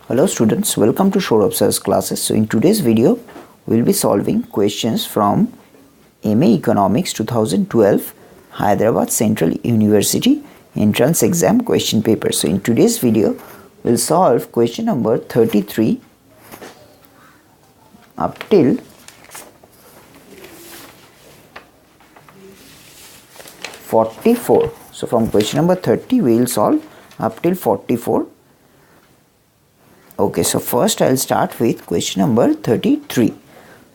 Hello students, welcome to Shourabh Sir's classes. So in today's video, we will be solving questions from MA Economics 2012 Hyderabad Central University entrance exam question paper. So in today's video, we will solve question number 33 up till 44. So from question number 30, we will solve up till 44. Okay, so first I'll start with question number 33.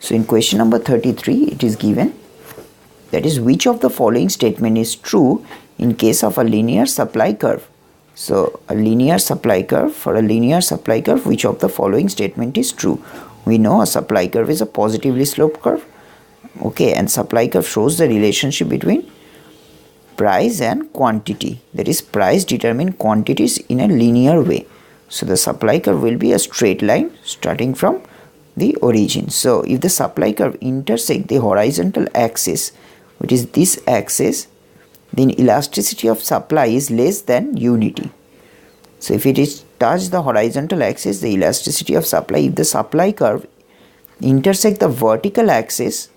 So in question number 33, it is given, that is, which of the following statement is true in case of a linear supply curve? So a linear supply curve, for a linear supply curve, which of the following statement is true? We know a supply curve is a positively sloped curve. Okay, and supply curve shows the relationship between price and quantity. That is, price determine quantities in a linear way. So the supply curve will be a straight line starting from the origin. So if the supply curve intersect the horizontal axis, which is this axis, then elasticity of supply is less than unity. So if it is touch the horizontal axis, the elasticity of supply, if the supply curve intersect the vertical axis,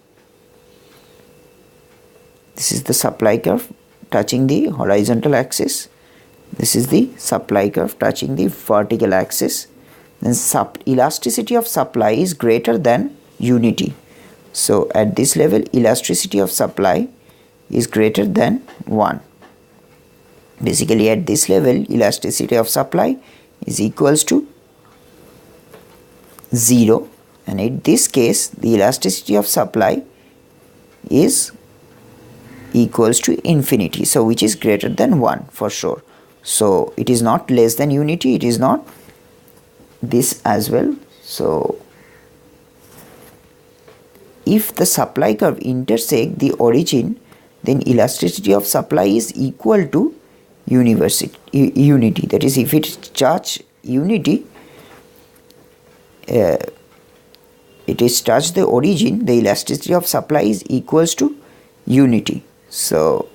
this is the supply curve touching the horizontal axis, this is the supply curve touching the vertical axis, then elasticity of supply is greater than unity. So at this level, elasticity of supply is greater than 1. Basically at this level, elasticity of supply is equals to 0, and in this case the elasticity of supply is equals to infinity, so which is greater than 1 for sure. So it is not less than unity, it is not this as well. So if the supply curve intersect the origin, then elasticity of supply is equal to unity. That is, if it touch unity, it is touch the origin, the elasticity of supply is equals to unity. So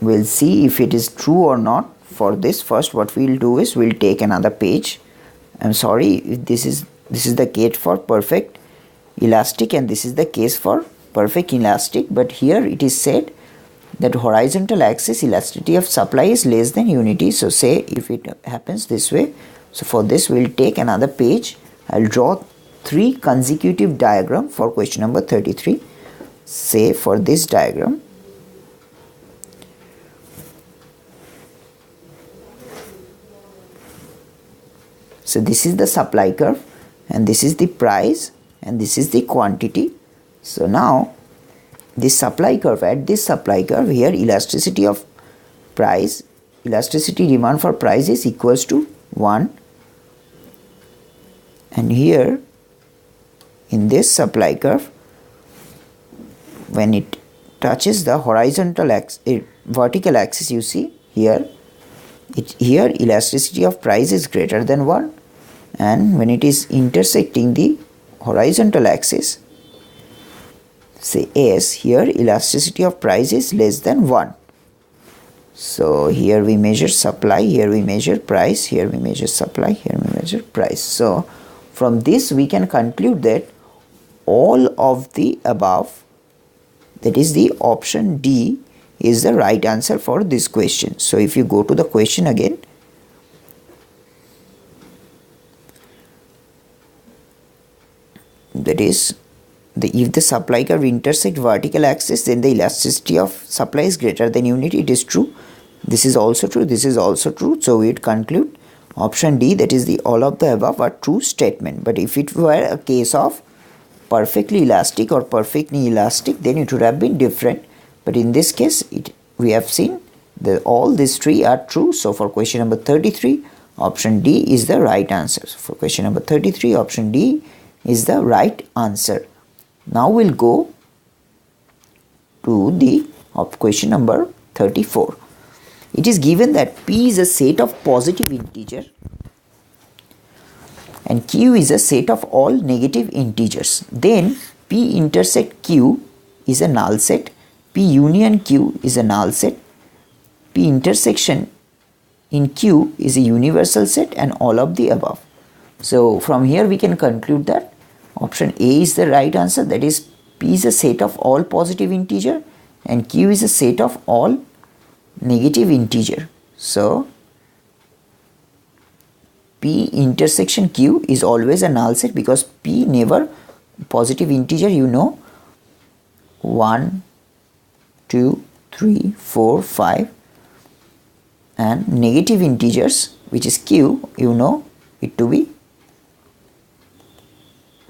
we'll see if it is true or not. For this, first what we'll do is we'll take another page. I'm sorry, this is the case for perfect elastic and this is the case for perfect elastic, but here it is said that horizontal axis elasticity of supply is less than unity. So say if it happens this way, so for this we'll take another page. I'll draw 3 consecutive diagram for question number 33. Say for this diagram, so this is the supply curve and this is the price and this is the quantity. So now this supply curve, at this supply curve here, elasticity of price, elasticity demand for price is equals to 1, and here in this supply curve, when it touches the horizontal axis, vertical axis, you see here, here elasticity of price is greater than 1, and when it is intersecting the horizontal axis, say S, here elasticity of price is less than 1. So here we measure supply, here we measure price, here we measure supply, here we measure price. So from this we can conclude that all of the above, that is the option D, is the right answer for this question. So if you go to the question again, that is, if the supply curve intersect vertical axis, then the elasticity of supply is greater than unity. It is true. This is also true. This is also true. So we would conclude option D, that is the all of the above, are true statement. But if it were a case of perfectly elastic or perfectly elastic, then it would have been different. But in this case, we have seen that all these 3 are true. So for question number 33, option D is the right answer. So for question number 33, option D is the right answer. Now we'll go to the question number 34. It is given that P is a set of positive integer and Q is a set of all negative integers. Then P intersect Q is a null set, P union Q is a null set, P intersection in Q is a universal set, and all of the above. So from here we can conclude that option A is the right answer, that is P is a set of all positive integer and Q is a set of all negative integer. So P intersection Q is always a null set because P never positive integer, 1, 2, 3, 4, 5, and negative integers, which is Q, it to be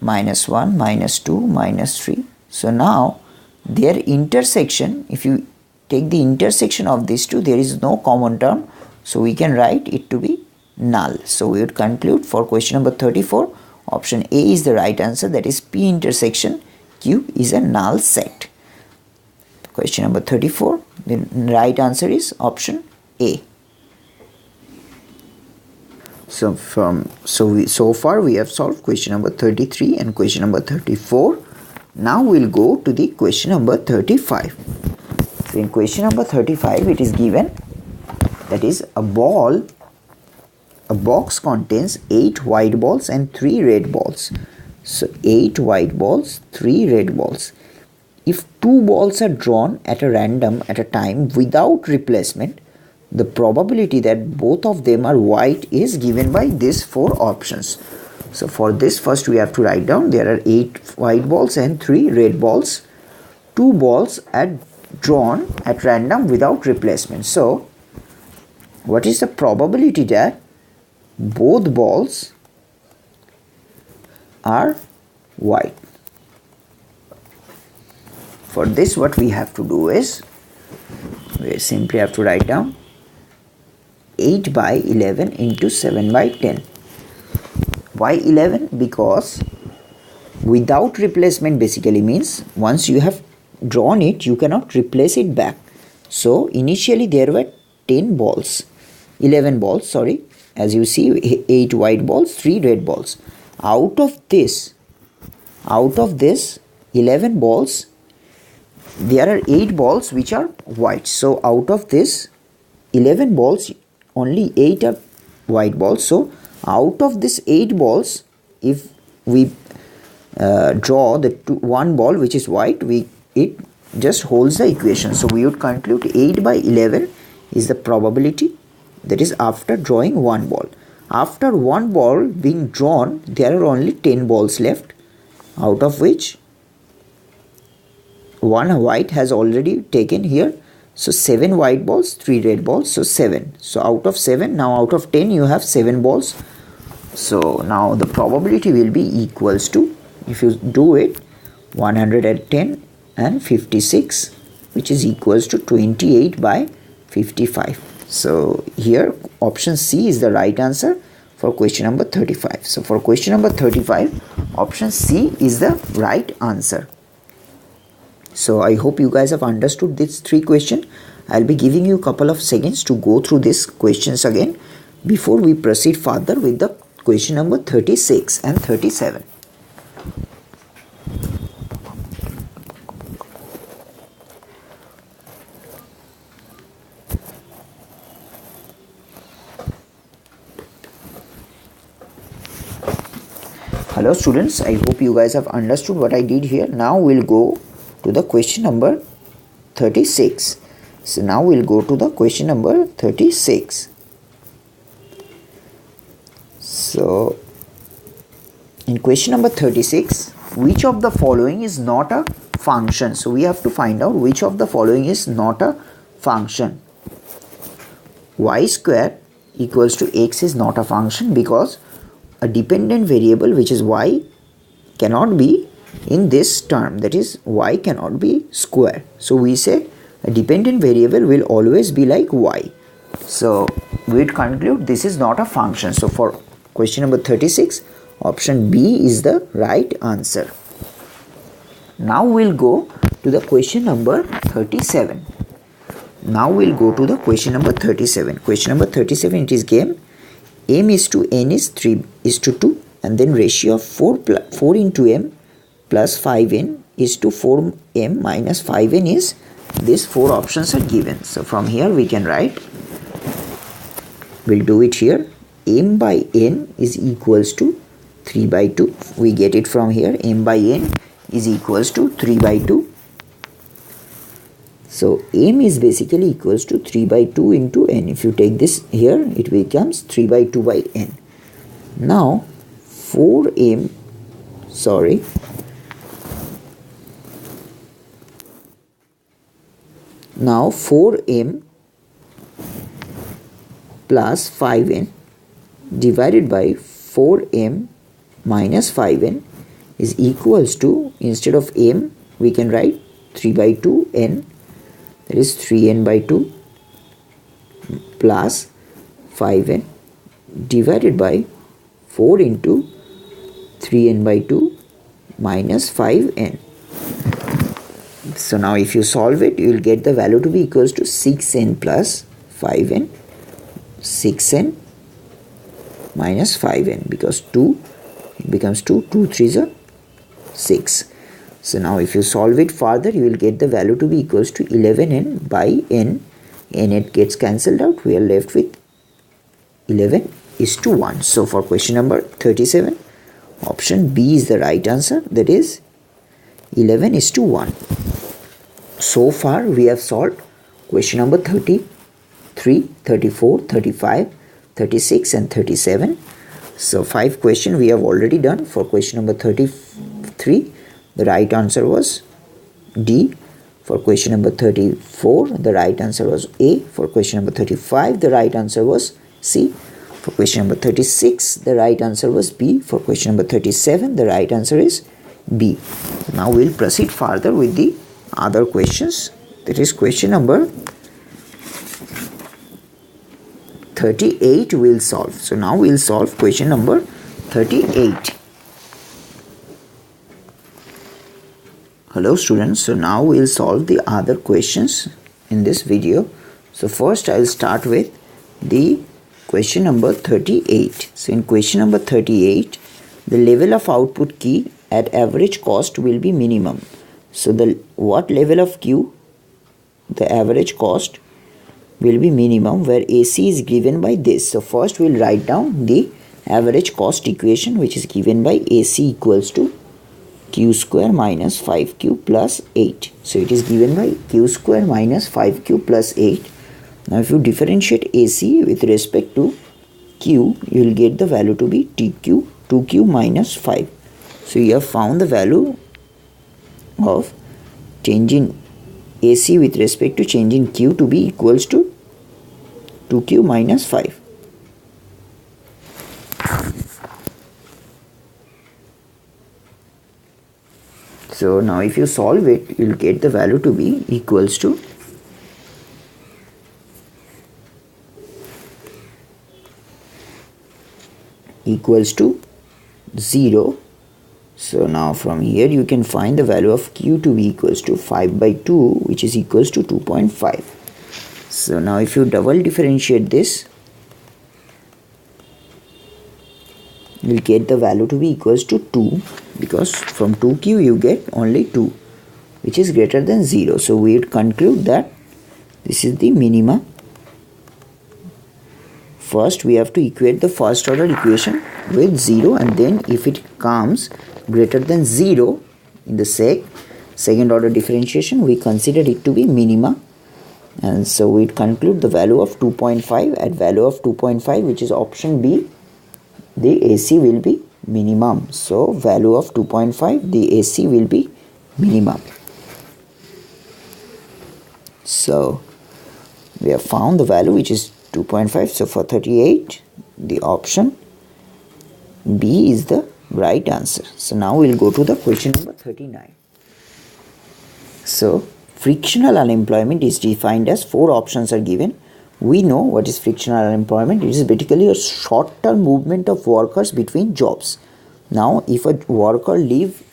-1, -2, -3. So now their intersection, if you take the intersection of these two, there is no common term, so we can write it to be null. So we would conclude for question number 34, option A is the right answer, that is P intersection Q is a null set. Question number 34, the right answer is option A. So far we have solved question number 33 and question number 34. Now we'll go to the question number 35. So in question number 35 it is given, that is a box contains 8 white balls and 3 red balls. So 8 white balls, 3 red balls. If 2 balls are drawn at a random at a time without replacement, the probability that both of them are white is given by these 4 options. So for this, first we have to write down there are 8 white balls and 3 red balls. 2 balls are drawn at random without replacement. So what is the probability that both balls are white? For this, what we have to do is we simply have to write down 8 by 11 into 7 by 10. Why 11? Because without replacement basically means once you have drawn it, you cannot replace it back. So initially there were 11 balls, as you see, 8 white balls, 3 red balls. Out of this 11 balls, there are 8 balls which are white. So out of this 11 balls, only 8 are white balls. So out of this 8 balls, if we draw the one ball which is white, it just holds the equation. So we would conclude 8 by 11 is the probability, that is after drawing one ball. After one ball being drawn, there are only 10 balls left, out of which one white has already taken here. So 7 white balls, 3 red balls, so 7. So out of 7, now out of 10 you have 7 balls. So now the probability will be equals to, if you do it, 110 and 56, which is equals to 28 by 55. So here option C is the right answer for question number 35. So for question number 35, option C is the right answer. So I hope you guys have understood these 3 questions. I'll be giving you a couple of seconds to go through these questions again before we proceed further with the question number 36 and 37. Hello students, I hope you guys have understood what I did here. Now we'll go to the question number 36. So now we'll go to the question number 36. So in question number 36, which of the following is not a function? So we have to find out which of the following is not a function. Y square equals to x is not a function because a dependent variable, which is y, cannot be in this term, that is y cannot be square. So we say a dependent variable will always be like y. So we would conclude this is not a function. So for question number 36, option B is the right answer. Now we'll go to the question number 37. Now we'll go to the question number 37. Question number 37, it is game m is to n is 3 is to 2, and then ratio of 4 into m plus 5n is to 4m minus 5n is, these 4 options are given. So from here we can write, we'll do it here, m by n is equals to 3 by 2. We get it from here, m by n is equals to 3 by 2. So m is basically equals to 3 by 2 into n. If you take this here, it becomes 3 by 2 by n. Now 4m, now 4m plus 5n divided by 4m minus 5n is equals to, instead of m we can write 3 by 2 n, that is 3n by 2 plus 5n divided by 4 into 3n by 2 minus 5n. So now if you solve it, you will get the value to be equals to 6n plus 5n, 6n minus 5n, because 2, it becomes 2, 2 3s are 6. So now if you solve it further, you will get the value to be equals to 11n by n. It gets cancelled out. We are left with 11 is to 1. So for question number 37, option B is the right answer. That is 11 is to 1. So far we have solved question number 33, 34, 35, 36 and 37. So 5 questions we have already done. For question number 33, the right answer was D. For question number 34, the right answer was A. For question number 35, the right answer was C. For question number 36, the right answer was B. For question number 37, the right answer is B. Now we'll proceed further with the other questions. That is question number 38 we'll solve. So now we'll solve question number 38. Hello students, so now we'll solve the other questions in this video. So first I'll start with the question number 38. So in question number 38, the level of output key at average cost will be minimum. So what level of Q, the average cost will be minimum, where AC is given by this. So first we'll write down the average cost equation, which is given by AC equals to Q square minus 5Q plus 8. So it is given by Q square minus 5Q plus 8. Now if you differentiate AC with respect to Q, you will get the value to be TQ, 2Q minus 5. So you have found the value of changing AC with respect to changing Q to be equals to 2Q minus 5. So now if you solve it, you will get the value to be equals to equals to 0. So now from here you can find the value of Q to be equals to 5 by 2, which is equals to 2.5. So now if you double differentiate this, you will get the value to be equals to 2, because from 2Q you get only 2, which is greater than 0. So we would conclude that this is the minima. First we have to equate the first order equation with 0, and then if it comes greater than 0 in the second order differentiation, we consider it to be minima. And so we conclude the value of 2.5. At value of 2.5, which is option B, the AC will be minimum. So value of 2.5, the AC will be minimum. So we have found the value, which is 2.5. So for 38, the option B is the right answer. So now we'll go to the question number 39. So frictional unemployment is defined as 4 options are given. We know what is frictional unemployment. It is basically a short-term movement of workers between jobs. Now if a worker leaves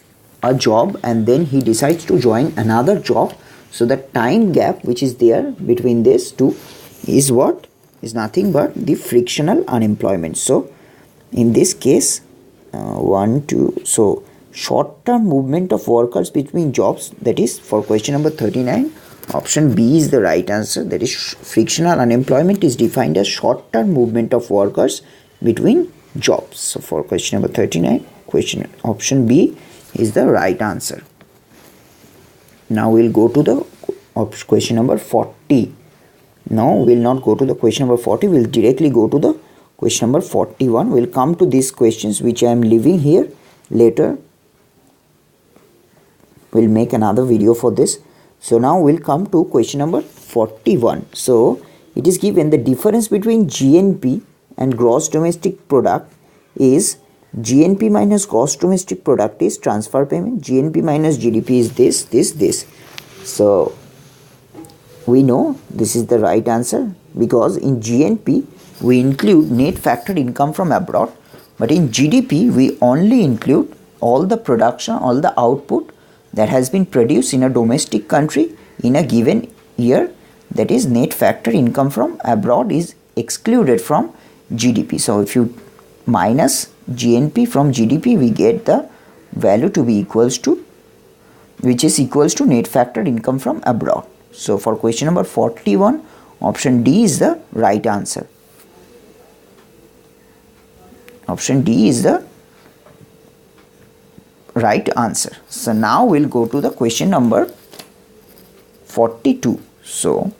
a job and then he decides to join another job, so the time gap which is there between these two is what? Is nothing but the frictional unemployment. So in this case, so short-term movement of workers between jobs, that is for question number 39, option B is the right answer. That is frictional unemployment is defined as short-term movement of workers between jobs. So for question number 39, option B is the right answer. Now we'll go to the question number 40. No, we'll not go to the question number 40. We'll directly go to the question number 41. We'll come to these questions which I am leaving here later. We'll make another video for this. So now we'll come to question number 41. So it is given the difference between GNP and gross domestic product is GNP minus gross domestic product is transfer payment. GNP minus GDP is this. So we know this is the right answer, because in GNP we include net factor income from abroad, but in GDP we only include all the production, all the output that has been produced in a domestic country in a given year. That is, net factor income from abroad is excluded from GDP. So if you minus GNP from GDP, we get the value to be equals to, which is equals to net factor income from abroad. So for question number 41, option D is the right answer. Option D is the right answer. So now we'll go to the question number 42. So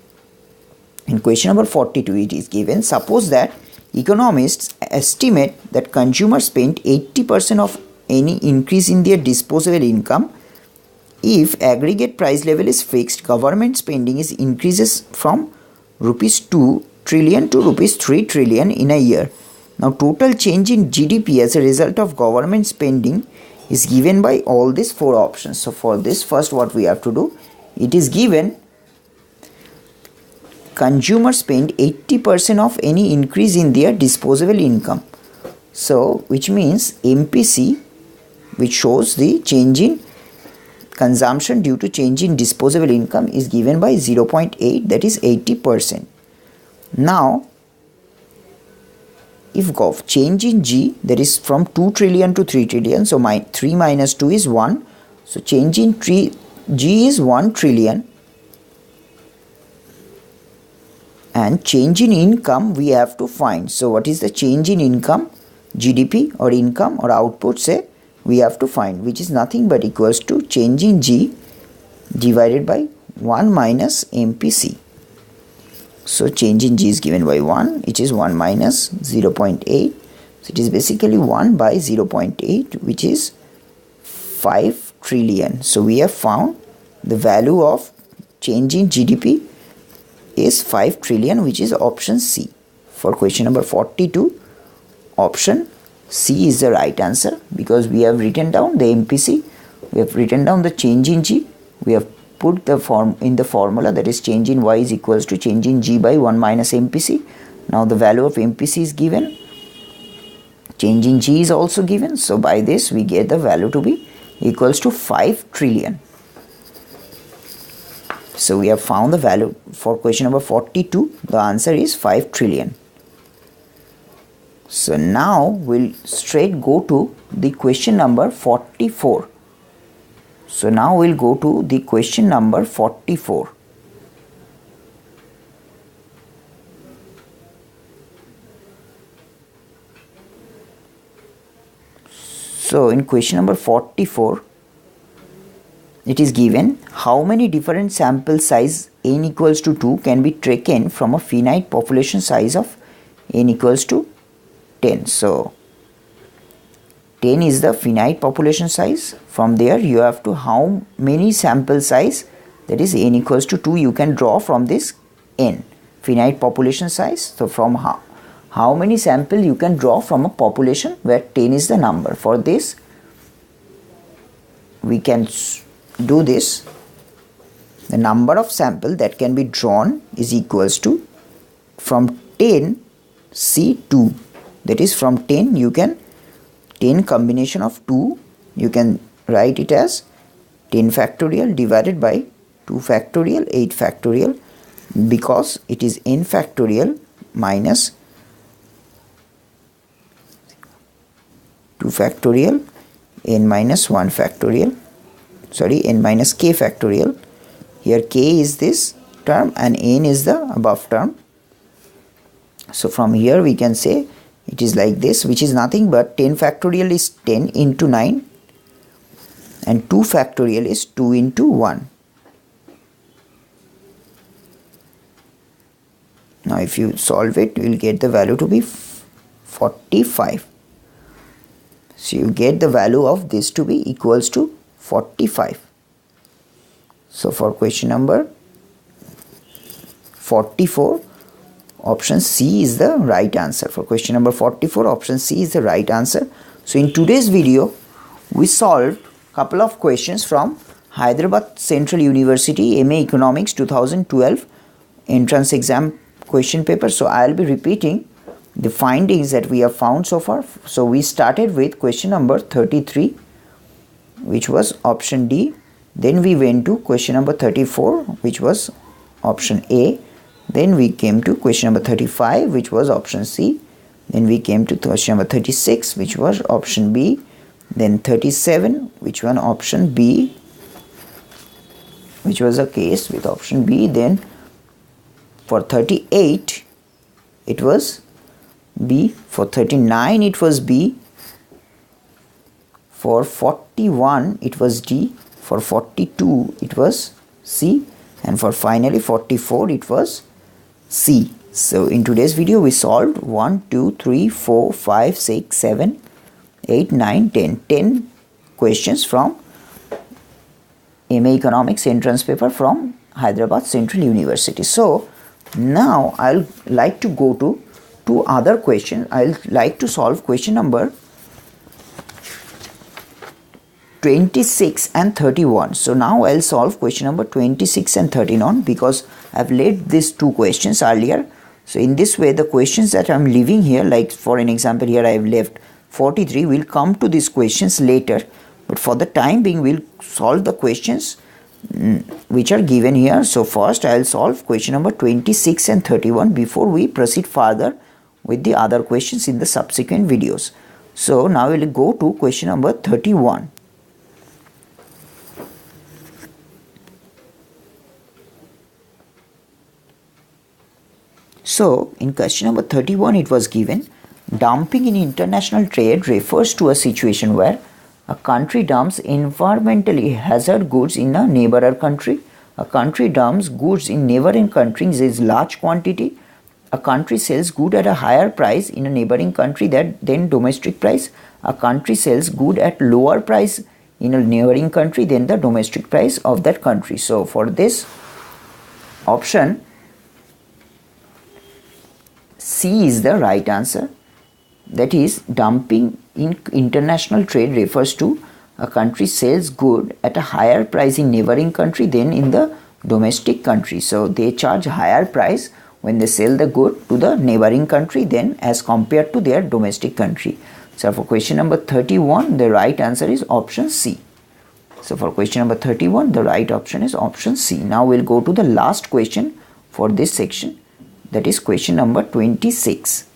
in question number 42, it is given, suppose that economists estimate that consumers spend 80% of any increase in their disposable income. If aggregate price level is fixed, government spending is increases from rupees 2 trillion to rupees 3 trillion in a year. Now total change in GDP as a result of government spending is given by all these four options. So for this, first what we have to do, it is given consumers spend 80% of any increase in their disposable income. So which means MPC, which shows the change in consumption due to change in disposable income, is given by 0.8, that is 80%. Now if change in G, that is from 2 trillion to 3 trillion, so 3 minus 2 is 1, so change in G is 1 trillion, and change in income we have to find. So what is the change in income, GDP or income or output, say, we have to find, which is nothing but equals to change in G divided by 1 minus MPC. So change in G is given by 1, which is 1 minus 0.8. So it is basically 1 by 0.8, which is 5 trillion. So we have found the value of change in GDP is 5 trillion, which is option C. For question number 42, option C is the right answer, because we have written down the MPC, we have written down the change in G, we have put the form in the formula, that is change in Y is equals to change in G by 1 minus MPC. Now the value of MPC is given, change in G is also given, so by this we get the value to be equals to 5 trillion. So we have found the value for question number 42, the answer is 5 trillion. So now we'll straight go to the question number 44. So now we'll go to the question number 44. So in question number 44, it is given how many different sample size n equals to 2 can be taken from a finite population size of n equals to 10. So 10 is the finite population size. From there you have to how many sample size, that is n equals to 2, you can draw from this n, finite population size. So from how many sample you can draw from a population where 10 is the number. For this we can do this. The number of sample that can be drawn is equals to, from 10 C2, that is from 10 you can 10 combination of 2, you can write it as 10 factorial divided by 2 factorial 8 factorial, because it is n factorial minus 2 factorial n minus 1 factorial, sorry, n minus k factorial. Here k is this term and n is the above term. So from here we can say it is like this, which is nothing but 10 factorial is 10 into 9 and 2 factorial is 2 into 1. Now if you solve it, you will get the value to be 45. So you get the value of this to be equals to 45. So for question number 44, option C is the right answer. For question number 44, option C is the right answer. So in today's video, we solved a couple of questions from Hyderabad Central University MA Economics 2012 entrance exam question paper. So I will be repeating the findings that we have found so far. So we started with question number 33, which was option D. Then we went to question number 34, which was option A. Then we came to question number 35, which was option C. Then we came to question number 36, which was option B. Then 37, which was option B, which was a case with option B. Then for 38, it was B. For 39, it was B. For 41, it was D. For 42, it was C. And for finally 44, it was C. So in today's video, we solved 1, 2, 3, 4, 5, 6, 7, 8, 9, 10. 10 questions from MA Economics entrance paper from Hyderabad Central University. So now I'll like to go to two other questions. I'll like to solve question number 26 and 31. So now I'll solve question number 26 and 31 because I've laid these two questions earlier. So in this way, the questions that I'm leaving here, like for an example here I have left 43, we'll come to these questions later. But for the time being, we'll solve the questions which are given here. So first I'll solve question number 26 and 31 before we proceed further with the other questions in the subsequent videos. So now we'll go to question number 31. So in question number 31, it was given, dumping in international trade refers to a situation where a country dumps environmentally hazardous goods in a neighboring country. A country dumps goods in neighboring countries in large quantity. A country sells good at a higher price in a neighboring country than domestic price. A country sells good at lower price in a neighboring country than the domestic price of that country. So for this option, C is the right answer. That is, dumping in international trade refers to a country sells good at a higher price in neighboring country than in the domestic country. So they charge higher price when they sell the good to the neighboring country than as compared to their domestic country. So for question number 31, the right answer is option C. So for question number 31, the right option is option C. Now we'll go to the last question for this section. That is question number 26.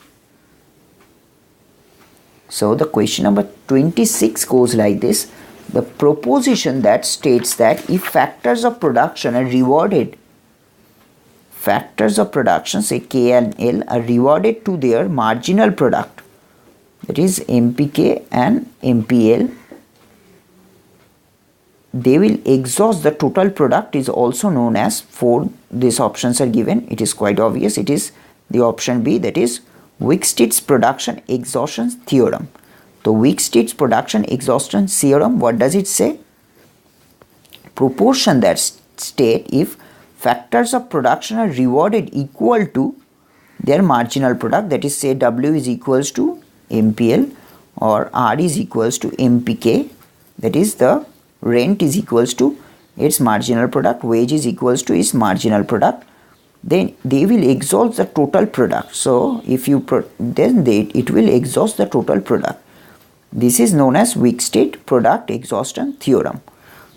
So the question number 26 goes like this. The proposition that states that if factors of production are rewarded, factors of production say K and L are rewarded to their marginal product, that is MPK and MPL, they will exhaust the total product is also known as, for these options are given, it is quite obvious, it is the option B, that is Wicksteed's production exhaustion theorem. So Wicksteed's production exhaustion theorem, what does it say? Proportion that state if factors of production are rewarded equal to their marginal product, that is say W is equals to MPL or R is equals to MPK, that is the rent is equals to its marginal product, wage is equals to its marginal product, then they will exhaust the total product. So if you it will exhaust the total product. This is known as Wicksteed product exhaustion theorem.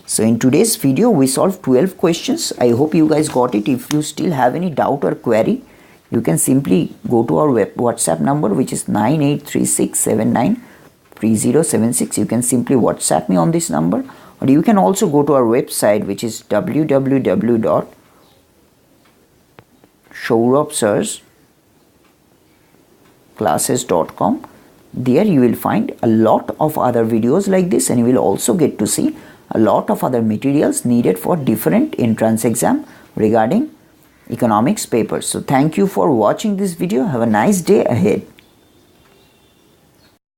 So in today's video we solved 12 questions. I hope you guys got it. If you still have any doubt or query, you can simply go to our WhatsApp number, which is 983679 3076. You can simply WhatsApp me on this number, or you can also go to our website, which is www.shauravsirsclasses.com. There you will find a lot of other videos like this, and you will also get to see a lot of other materials needed for different entrance exam regarding economics papers. So thank you for watching this video. Have a nice day ahead.